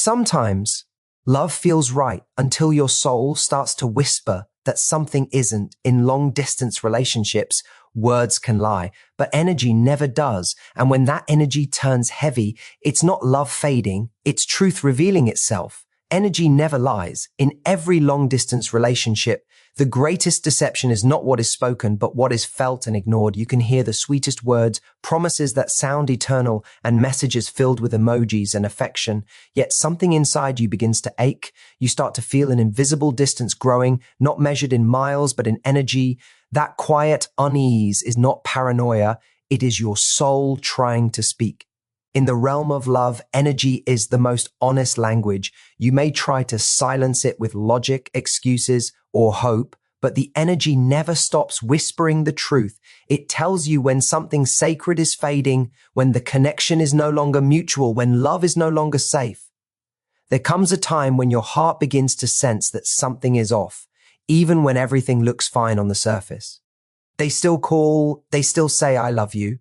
Sometimes love feels right until your soul starts to whisper that something isn't. In long-distance relationships, words can lie, but energy never does. And when that energy turns heavy, it's not love fading, it's truth revealing itself. Energy never lies. In every long-distance relationship, the greatest deception is not what is spoken, but what is felt and ignored. You can hear the sweetest words, promises that sound eternal, and messages filled with emojis and affection. Yet something inside you begins to ache. You start to feel an invisible distance growing, not measured in miles, but in energy. That quiet unease is not paranoia. It is your soul trying to speak. In the realm of love, energy is the most honest language. You may try to silence it with logic, excuses, or hope, but the energy never stops whispering the truth. It tells you when something sacred is fading, when the connection is no longer mutual, when love is no longer safe. There comes a time when your heart begins to sense that something is off, even when everything looks fine on the surface. They still call, they still say, "I love you,"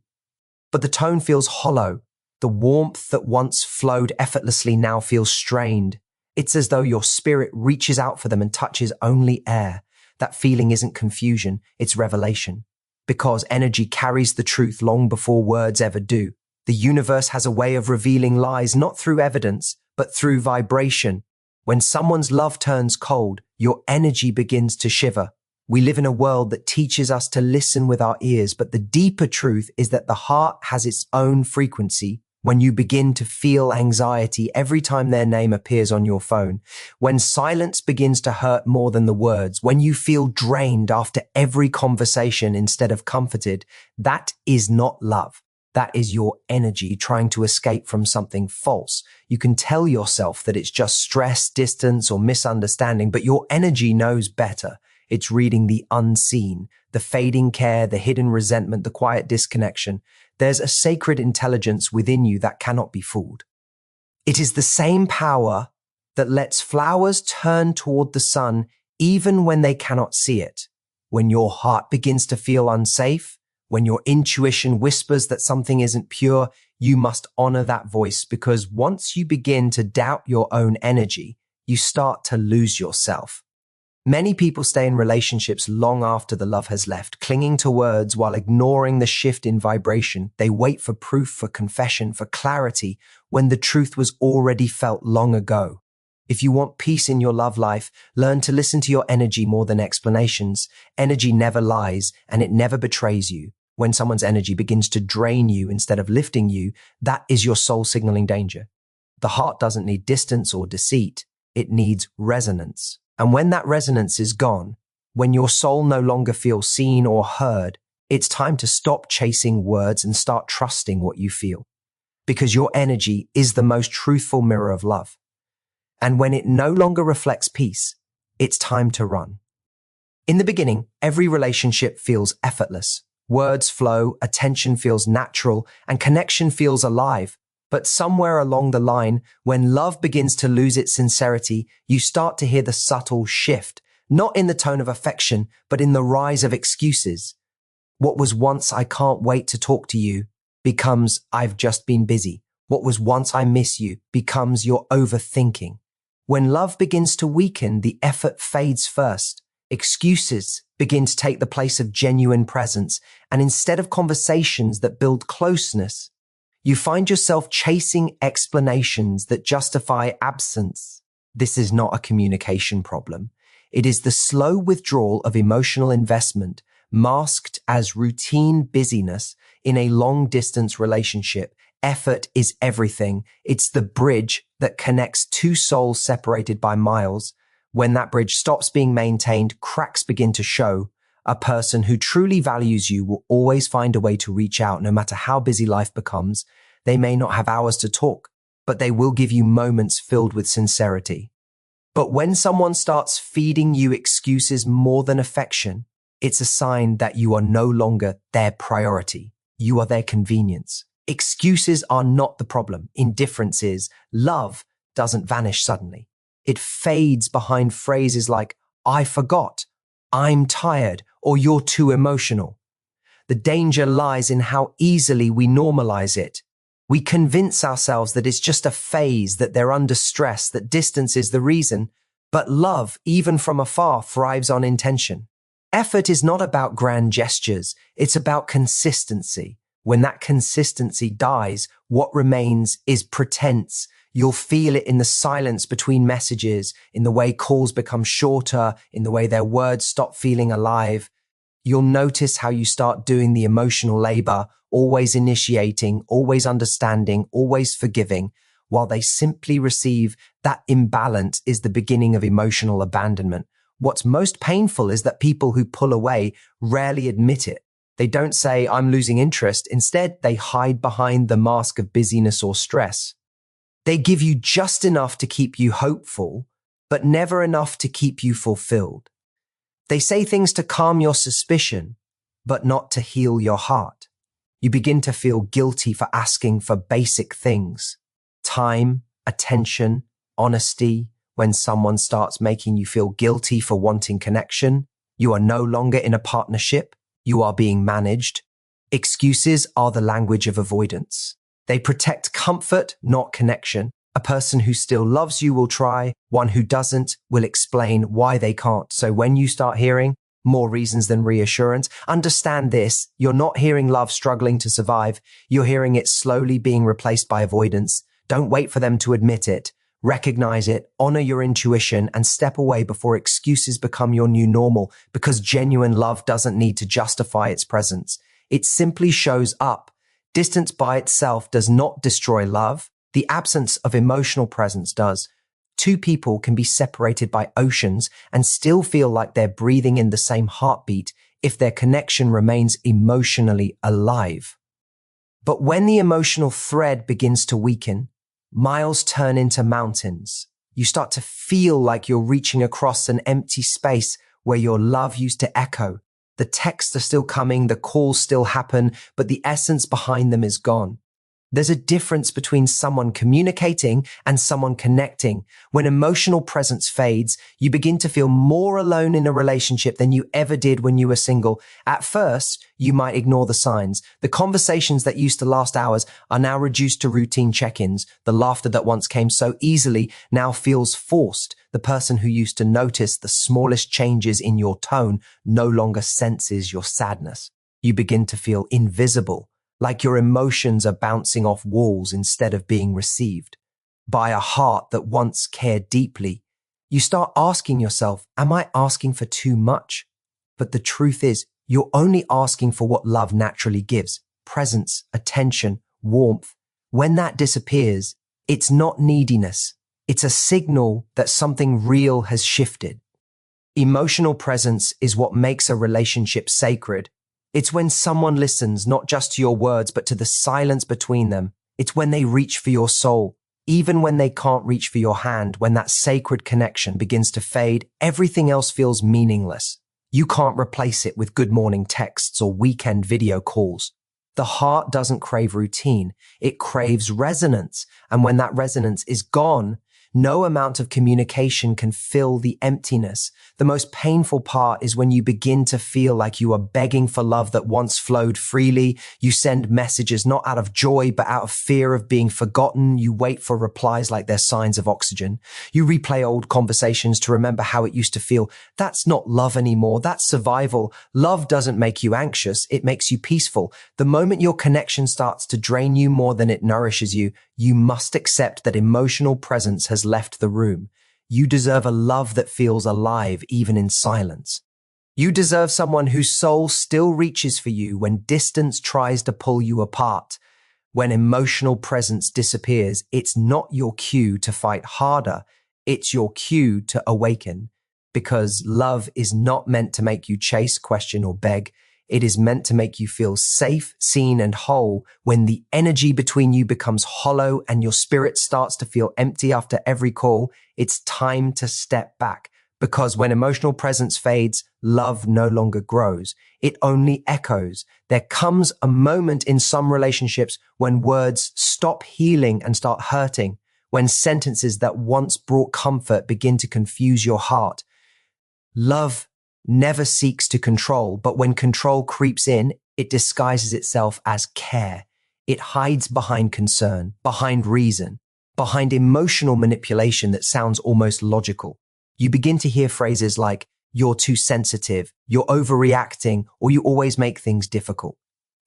but the tone feels hollow. The warmth that once flowed effortlessly now feels strained. It's as though your spirit reaches out for them and touches only air. That feeling isn't confusion, it's revelation. Because energy carries the truth long before words ever do. The universe has a way of revealing lies not through evidence, but through vibration. When someone's love turns cold, your energy begins to shiver. We live in a world that teaches us to listen with our ears, but the deeper truth is that the heart has its own frequency. When you begin to feel anxiety every time their name appears on your phone, when silence begins to hurt more than the words, when you feel drained after every conversation instead of comforted, that is not love. That is your energy trying to escape from something false. You can tell yourself that it's just stress, distance, or misunderstanding, but your energy knows better. It's reading the unseen, the fading care, the hidden resentment, the quiet disconnection. There's a sacred intelligence within you that cannot be fooled. It is the same power that lets flowers turn toward the sun even when they cannot see it. When your heart begins to feel unsafe, when your intuition whispers that something isn't pure, you must honor that voice, because once you begin to doubt your own energy, you start to lose yourself. Many people stay in relationships long after the love has left, clinging to words while ignoring the shift in vibration. They wait for proof, for confession, for clarity, when the truth was already felt long ago. If you want peace in your love life, learn to listen to your energy more than explanations. Energy never lies, and it never betrays you. When someone's energy begins to drain you instead of lifting you, that is your soul signaling danger. The heart doesn't need distance or deceit. It needs resonance. And when that resonance is gone, when your soul no longer feels seen or heard, it's time to stop chasing words and start trusting what you feel. Because your energy is the most truthful mirror of love. And when it no longer reflects peace, it's time to run. In the beginning, every relationship feels effortless. Words flow, attention feels natural, and connection feels alive. But somewhere along the line, when love begins to lose its sincerity, you start to hear the subtle shift, not in the tone of affection, but in the rise of excuses. What was once "I can't wait to talk to you" becomes "I've just been busy." What was once "I miss you" becomes "you're overthinking." When love begins to weaken, the effort fades first. Excuses begin to take the place of genuine presence, and instead of conversations that build closeness, you find yourself chasing explanations that justify absence. This is not a communication problem. It is the slow withdrawal of emotional investment, masked as routine busyness in a long-distance relationship. Effort is everything. It's the bridge that connects two souls separated by miles. When that bridge stops being maintained, cracks begin to show. A person who truly values you will always find a way to reach out, no matter how busy life becomes. They may not have hours to talk, but they will give you moments filled with sincerity. But when someone starts feeding you excuses more than affection, it's a sign that you are no longer their priority. You are their convenience. Excuses are not the problem. Indifference is. Love doesn't vanish suddenly. It fades behind phrases like "I forgot," "I'm tired," or "you're too emotional." The danger lies in how easily we normalize it. We convince ourselves that it's just a phase, that they're under stress, that distance is the reason. But love, even from afar, thrives on intention. Effort is not about grand gestures. It's about consistency. When that consistency dies, what remains is pretense. You'll feel it in the silence between messages, in the way calls become shorter, in the way their words stop feeling alive. You'll notice how you start doing the emotional labor, always initiating, always understanding, always forgiving, while they simply receive. That imbalance is the beginning of emotional abandonment. What's most painful is that people who pull away rarely admit it. They don't say, "I'm losing interest." Instead, they hide behind the mask of busyness or stress. They give you just enough to keep you hopeful, but never enough to keep you fulfilled. They say things to calm your suspicion, but not to heal your heart. You begin to feel guilty for asking for basic things: time, attention, honesty. When someone starts making you feel guilty for wanting connection, you are no longer in a partnership. You are being managed. Excuses are the language of avoidance. They protect comfort, not connection. A person who still loves you will try. One who doesn't will explain why they can't. So when you start hearing more reasons than reassurance, understand this: you're not hearing love struggling to survive. You're hearing it slowly being replaced by avoidance. Don't wait for them to admit it. Recognize it, honor your intuition, and step away before excuses become your new normal, because genuine love doesn't need to justify its presence. It simply shows up. Distance by itself does not destroy love. The absence of emotional presence does. Two people can be separated by oceans and still feel like they're breathing in the same heartbeat if their connection remains emotionally alive. But when the emotional thread begins to weaken, miles turn into mountains. You start to feel like you're reaching across an empty space where your love used to echo. The texts are still coming, the calls still happen, but the essence behind them is gone. There's a difference between someone communicating and someone connecting. When emotional presence fades, you begin to feel more alone in a relationship than you ever did when you were single. At first, you might ignore the signs. The conversations that used to last hours are now reduced to routine check-ins. The laughter that once came so easily now feels forced. The person who used to notice the smallest changes in your tone no longer senses your sadness. You begin to feel invisible, like your emotions are bouncing off walls instead of being received by a heart that once cared deeply. You start asking yourself, am I asking for too much? But the truth is, you're only asking for what love naturally gives: presence, attention, warmth. When that disappears, it's not neediness. It's a signal that something real has shifted. Emotional presence is what makes a relationship sacred. It's when someone listens not just to your words, but to the silence between them. It's when they reach for your soul, even when they can't reach for your hand. When that sacred connection begins to fade, everything else feels meaningless. You can't replace it with good morning texts or weekend video calls. The heart doesn't crave routine. It craves resonance. And when that resonance is gone, no amount of communication can fill the emptiness. The most painful part is when you begin to feel like you are begging for love that once flowed freely. You send messages not out of joy, but out of fear of being forgotten. You wait for replies like they're signs of oxygen. You replay old conversations to remember how it used to feel. That's not love anymore. That's survival. Love doesn't make you anxious. It makes you peaceful. The moment your connection starts to drain you more than it nourishes you, you must accept that emotional presence has left the room. You deserve a love that feels alive even in silence. You deserve someone whose soul still reaches for you when distance tries to pull you apart. When emotional presence disappears, it's not your cue to fight harder. It's your cue to awaken. Because love is not meant to make you chase, question, or beg. It is meant to make you feel safe, seen, and whole. When the energy between you becomes hollow and your spirit starts to feel empty after every call, it's time to step back. Because when emotional presence fades, love no longer grows. It only echoes. There comes a moment in some relationships when words stop healing and start hurting. When sentences that once brought comfort begin to confuse your heart. Love never seeks to control, but when control creeps in, it disguises itself as care. It hides behind concern, behind reason, behind emotional manipulation that sounds almost logical. You begin to hear phrases like, "You're too sensitive," "You're overreacting," or "You always make things difficult."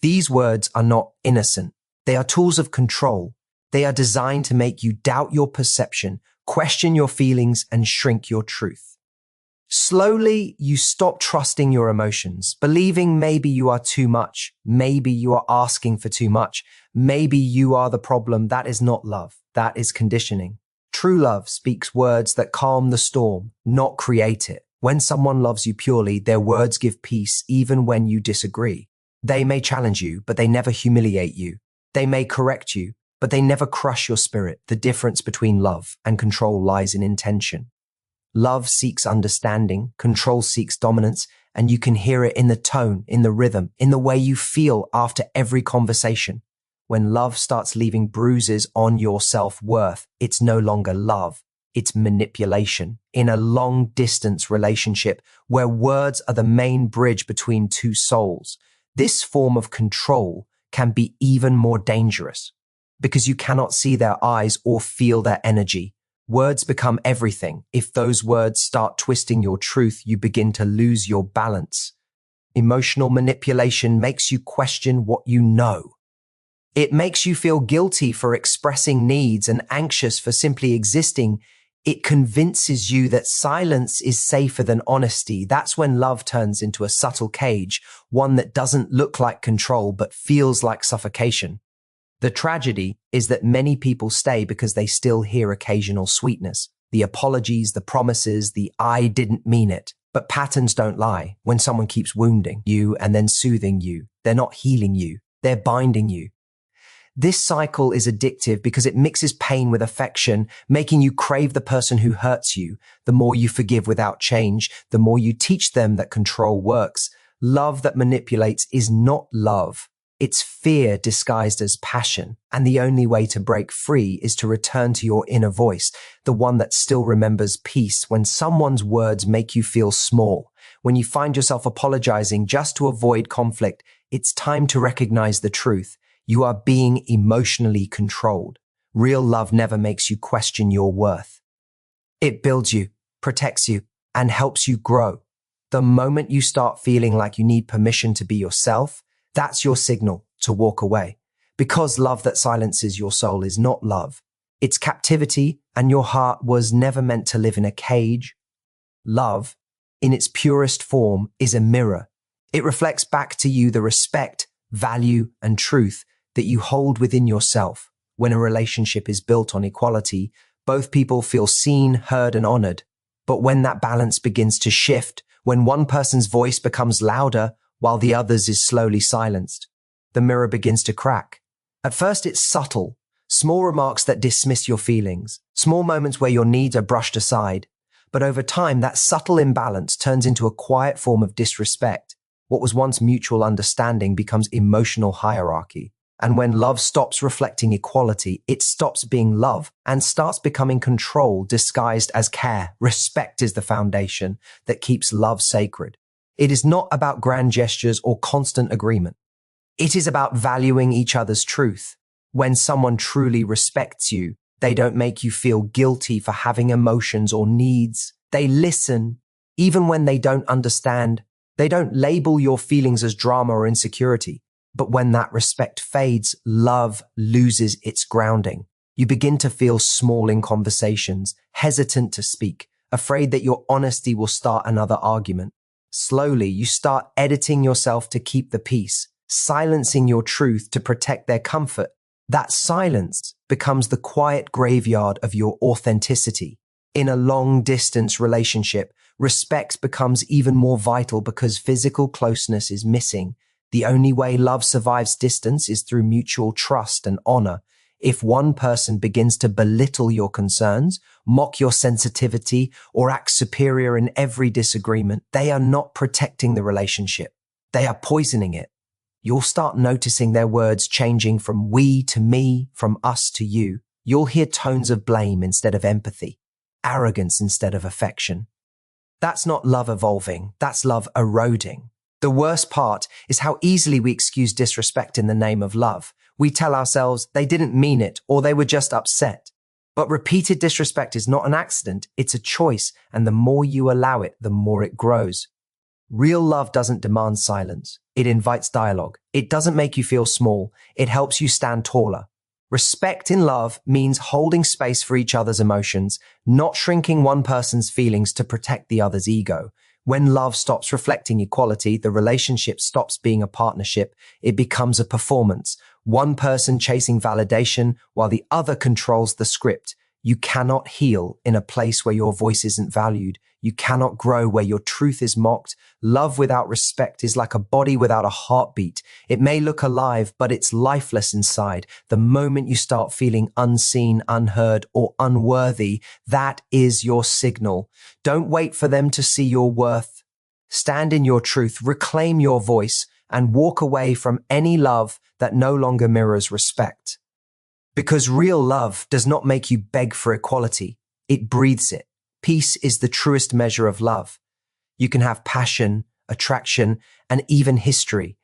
These words are not innocent. They are tools of control. They are designed to make you doubt your perception, question your feelings, and shrink your truth. Slowly, you stop trusting your emotions, believing maybe you are too much, maybe you are asking for too much, maybe you are the problem. That is not love. That is conditioning. True love speaks words that calm the storm, not create it. When someone loves you purely, their words give peace even when you disagree. They may challenge you, but they never humiliate you. They may correct you, but they never crush your spirit. The difference between love and control lies in intention. Love seeks understanding, control seeks dominance, and you can hear it in the tone, in the rhythm, in the way you feel after every conversation. When love starts leaving bruises on your self-worth, it's no longer love, it's manipulation. In a long-distance relationship where words are the main bridge between two souls, this form of control can be even more dangerous because you cannot see their eyes or feel their energy. Words become everything. If those words start twisting your truth, you begin to lose your balance. Emotional manipulation makes you question what you know. It makes you feel guilty for expressing needs and anxious for simply existing. It convinces you that silence is safer than honesty. That's when love turns into a subtle cage, one that doesn't look like control but feels like suffocation. The tragedy is that many people stay because they still hear occasional sweetness, the apologies, the promises, the "I didn't mean it." But patterns don't lie. When someone keeps wounding you and then soothing you, they're not healing you, they're binding you. This cycle is addictive because it mixes pain with affection, making you crave the person who hurts you. The more you forgive without change, the more you teach them that control works. Love that manipulates is not love. It's fear disguised as passion, and the only way to break free is to return to your inner voice, the one that still remembers peace. When someone's words make you feel small, when you find yourself apologizing just to avoid conflict, it's time to recognize the truth. You are being emotionally controlled. Real love never makes you question your worth. It builds you, protects you, and helps you grow. The moment you start feeling like you need permission to be yourself, that's your signal to walk away. Because love that silences your soul is not love. It's captivity, and your heart was never meant to live in a cage. Love, in its purest form, is a mirror. It reflects back to you the respect, value, and truth that you hold within yourself. When a relationship is built on equality, both people feel seen, heard, and honored. But when that balance begins to shift, when one person's voice becomes louder while the other's is slowly silenced, the mirror begins to crack. At first, it's subtle, small remarks that dismiss your feelings, small moments where your needs are brushed aside. But over time, that subtle imbalance turns into a quiet form of disrespect. What was once mutual understanding becomes emotional hierarchy. And when love stops reflecting equality, it stops being love and starts becoming control disguised as care. Respect is the foundation that keeps love sacred. It is not about grand gestures or constant agreement. It is about valuing each other's truth. When someone truly respects you, they don't make you feel guilty for having emotions or needs. They listen, even when they don't understand. They don't label your feelings as drama or insecurity. But when that respect fades, love loses its grounding. You begin to feel small in conversations, hesitant to speak, afraid that your honesty will start another argument. Slowly, you start editing yourself to keep the peace, silencing your truth to protect their comfort. That silence becomes the quiet graveyard of your authenticity. In a long-distance relationship, respect becomes even more vital because physical closeness is missing. The only way love survives distance is through mutual trust and honor. If one person begins to belittle your concerns, mock your sensitivity, or act superior in every disagreement, they are not protecting the relationship. They are poisoning it. You'll start noticing their words changing from we to me, from us to you. You'll hear tones of blame instead of empathy, arrogance instead of affection. That's not love evolving, that's love eroding. The worst part is how easily we excuse disrespect in the name of love. We tell ourselves they didn't mean it or they were just upset. But repeated disrespect is not an accident, it's a choice, and the more you allow it, the more it grows. Real love doesn't demand silence. It invites dialogue. It doesn't make you feel small. It helps you stand taller. Respect in love means holding space for each other's emotions, not shrinking one person's feelings to protect the other's ego. When love stops reflecting equality, the relationship stops being a partnership. It becomes a performance. One person chasing validation while the other controls the script. You cannot heal in a place where your voice isn't valued. You cannot grow where your truth is mocked. Love without respect is like a body without a heartbeat. It may look alive, but it's lifeless inside. The moment you start feeling unseen, unheard, or unworthy, that is your signal. Don't wait for them to see your worth. Stand in your truth, reclaim your voice, and walk away from any love that no longer mirrors respect. Because real love does not make you beg for equality. It breathes it. Peace is the truest measure of love. You can have passion, attraction, and even history.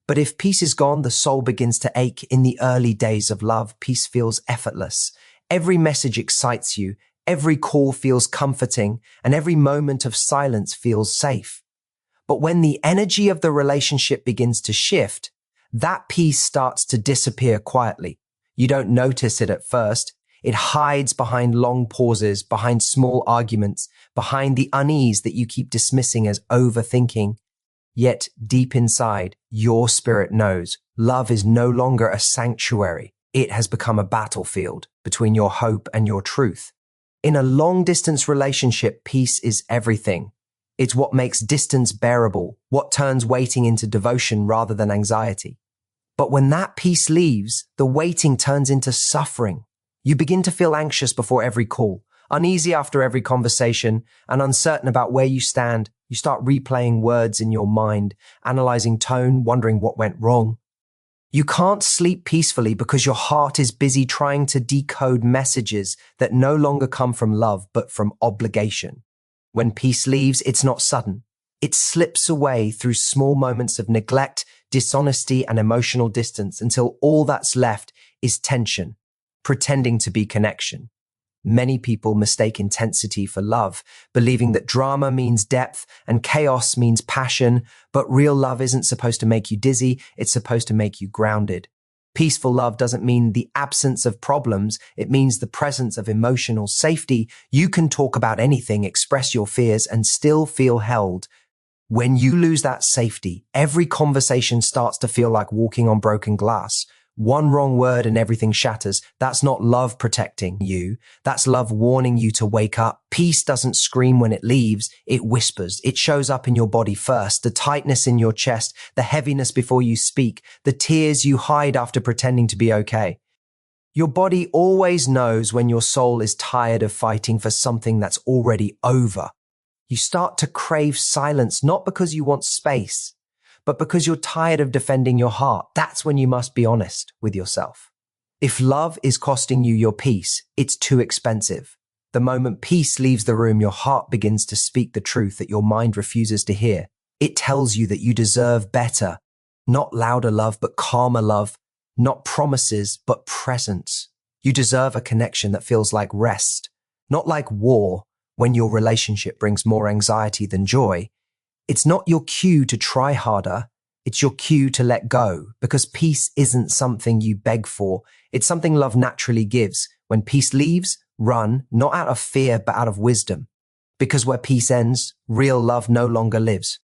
But if peace is gone, the soul begins to ache. In the early days of love, peace feels effortless. Every message excites you. Every call feels comforting, and every moment of silence feels safe. But when the energy of the relationship begins to shift, that peace starts to disappear quietly. You don't notice it at first. It hides behind long pauses, behind small arguments, behind the unease that you keep dismissing as overthinking. Yet deep inside, your spirit knows love is no longer a sanctuary. It has become a battlefield between your hope and your truth. In a long-distance relationship, peace is everything. It's what makes distance bearable, what turns waiting into devotion rather than anxiety. But when that peace leaves, the waiting turns into suffering. You begin to feel anxious before every call, uneasy after every conversation, and uncertain about where you stand. You start replaying words in your mind, analyzing tone, wondering what went wrong. You can't sleep peacefully because your heart is busy trying to decode messages that no longer come from love, but from obligation. When peace leaves, it's not sudden. It slips away through small moments of neglect, dishonesty, and emotional distance until all that's left is tension, pretending to be connection. Many people mistake intensity for love, believing that drama means depth and chaos means passion, but real love isn't supposed to make you dizzy, it's supposed to make you grounded. Peaceful love doesn't mean the absence of problems, it means the presence of emotional safety. You can talk about anything, express your fears, and still feel held. When you lose that safety, every conversation starts to feel like walking on broken glass. One wrong word and everything shatters. That's not love protecting you. That's love warning you to wake up. Peace doesn't scream when it leaves. It whispers. It shows up in your body first. The tightness in your chest, the heaviness before you speak, the tears you hide after pretending to be okay. Your body always knows when your soul is tired of fighting for something that's already over. You start to crave silence, not because you want space, but because you're tired of defending your heart. That's when you must be honest with yourself. If love is costing you your peace, it's too expensive. The moment peace leaves the room, your heart begins to speak the truth that your mind refuses to hear. It tells you that you deserve better, not louder love, but calmer love, not promises, but presence. You deserve a connection that feels like rest, not like war when your relationship brings more anxiety than joy. It's not your cue to try harder. It's your cue to let go, because peace isn't something you beg for. It's something love naturally gives. When peace leaves, run, not out of fear, but out of wisdom. Because where peace ends, real love no longer lives.